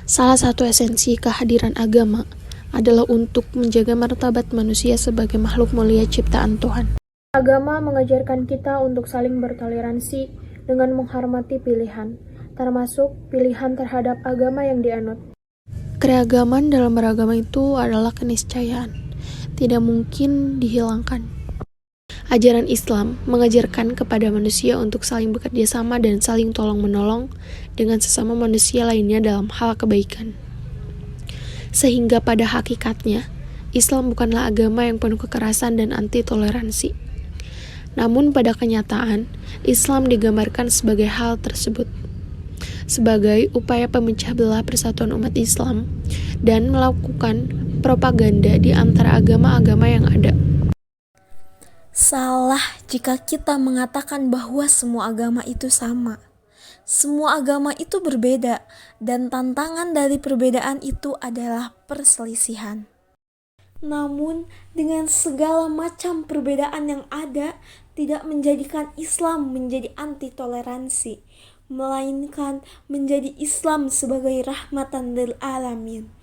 Salah satu esensi kehadiran agama adalah untuk menjaga martabat manusia sebagai makhluk mulia ciptaan Tuhan. Agama mengajarkan kita untuk saling bertoleransi dengan menghormati pilihan, termasuk pilihan terhadap agama yang dianut. Keragaman dalam beragama itu adalah keniscayaan, tidak mungkin dihilangkan. Ajaran Islam mengajarkan kepada manusia untuk saling bekerja sama dan saling tolong-menolong dengan sesama manusia lainnya dalam hal kebaikan. Sehingga pada hakikatnya, Islam bukanlah agama yang penuh kekerasan dan anti-toleransi. Namun pada kenyataan, Islam digambarkan sebagai hal tersebut, sebagai upaya pemecah belah persatuan umat Islam dan melakukan propaganda di antara agama-agama yang ada. Salah jika kita mengatakan bahwa semua agama itu sama. Semua agama itu berbeda, dan tantangan dari perbedaan itu adalah perselisihan. Namun, dengan segala macam perbedaan yang ada, tidak menjadikan Islam menjadi anti-toleransi, melainkan menjadi Islam sebagai rahmatan lil alamin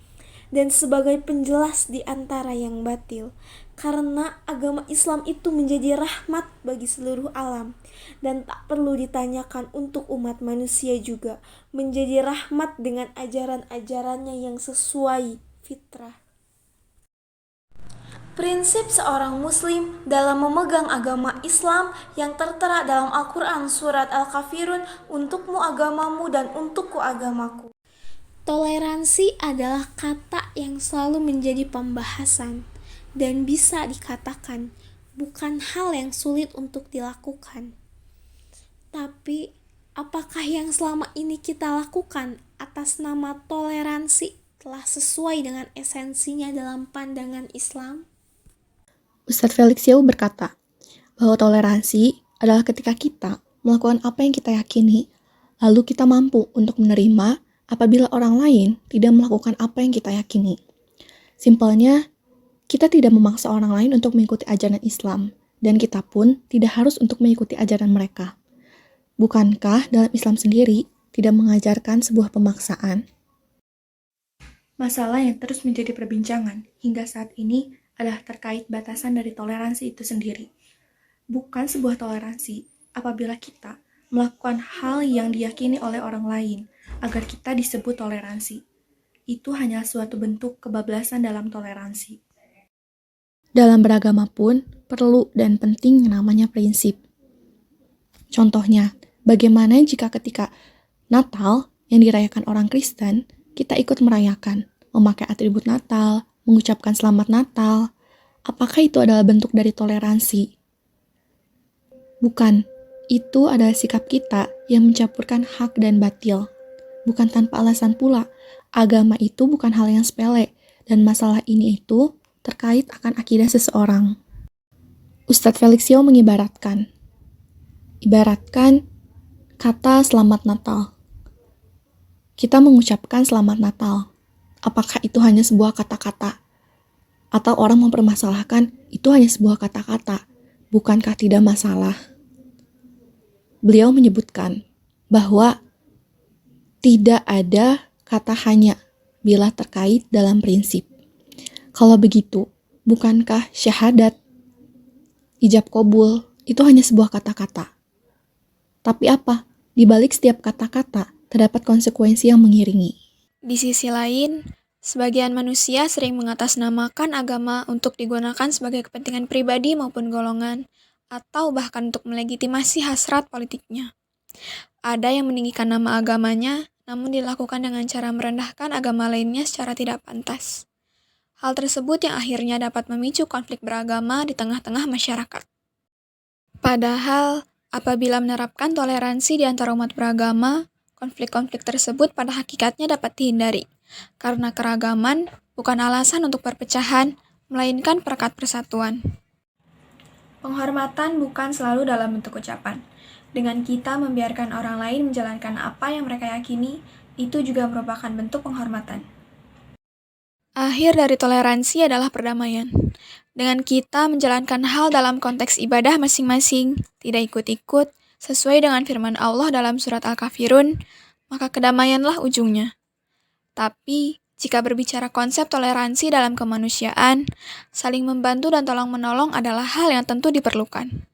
dan sebagai penjelas di antara yang batil. Karena agama Islam itu menjadi rahmat bagi seluruh alam dan tak perlu ditanyakan untuk umat manusia juga menjadi rahmat dengan ajaran-ajarannya yang sesuai fitrah. Prinsip seorang muslim dalam memegang agama Islam yang tertera dalam Al-Quran surat Al-Kafirun, untukmu agamamu dan untukku agamaku. Toleransi adalah kata yang selalu menjadi pembahasan dan bisa dikatakan bukan hal yang sulit untuk dilakukan. Tapi, apakah yang selama ini kita lakukan atas nama toleransi telah sesuai dengan esensinya dalam pandangan Islam? Ustadz Felix Yau berkata bahwa toleransi adalah ketika kita melakukan apa yang kita yakini, lalu kita mampu untuk menerima apabila orang lain tidak melakukan apa yang kita yakini. Simpelnya, kita tidak memaksa orang lain untuk mengikuti ajaran Islam, dan kita pun tidak harus untuk mengikuti ajaran mereka. Bukankah dalam Islam sendiri tidak mengajarkan sebuah pemaksaan? Masalah yang terus menjadi perbincangan hingga saat ini adalah terkait batasan dari toleransi itu sendiri. Bukan sebuah toleransi apabila kita melakukan hal yang diyakini oleh orang lain agar kita disebut toleransi. Itu hanya suatu bentuk kebablasan dalam toleransi. Dalam beragama pun perlu dan penting yang namanya prinsip. Contohnya, bagaimana jika ketika Natal yang dirayakan orang Kristen, kita ikut merayakan, memakai atribut Natal, mengucapkan selamat Natal. Apakah itu adalah bentuk dari toleransi? Bukan, itu adalah sikap kita yang mencampurkan hak dan batil. Bukan tanpa alasan pula, agama itu bukan hal yang sepele, dan masalah ini itu terkait akan akidah seseorang. Ustadz Felix Yau mengibaratkan kata selamat Natal. Kita mengucapkan selamat Natal. Apakah itu hanya sebuah kata-kata? Atau orang mempermasalahkan itu hanya sebuah kata-kata? Bukankah tidak masalah? Beliau menyebutkan bahwa tidak ada kata hanya bila terkait dalam prinsip. Kalau begitu, bukankah syahadat, ijab kabul, itu hanya sebuah kata-kata? Tapi apa? Di balik setiap kata-kata, terdapat konsekuensi yang mengiringi. Di sisi lain, sebagian manusia sering mengatasnamakan agama untuk digunakan sebagai kepentingan pribadi maupun golongan, atau bahkan untuk melegitimasi hasrat politiknya. Ada yang meninggikan nama agamanya, namun dilakukan dengan cara merendahkan agama lainnya secara tidak pantas. Hal tersebut yang akhirnya dapat memicu konflik beragama di tengah-tengah masyarakat. Padahal, apabila menerapkan toleransi di antara umat beragama, konflik-konflik tersebut pada hakikatnya dapat dihindari, karena keragaman bukan alasan untuk perpecahan, melainkan perekat persatuan. Penghormatan bukan selalu dalam bentuk ucapan. Dengan kita membiarkan orang lain menjalankan apa yang mereka yakini, itu juga merupakan bentuk penghormatan. Akhir dari toleransi adalah perdamaian. Dengan kita menjalankan hal dalam konteks ibadah masing-masing, tidak ikut-ikut, sesuai dengan firman Allah dalam surat Al-Kafirun, maka kedamaianlah ujungnya. Tapi, jika berbicara konsep toleransi dalam kemanusiaan, saling membantu dan tolong-menolong adalah hal yang tentu diperlukan.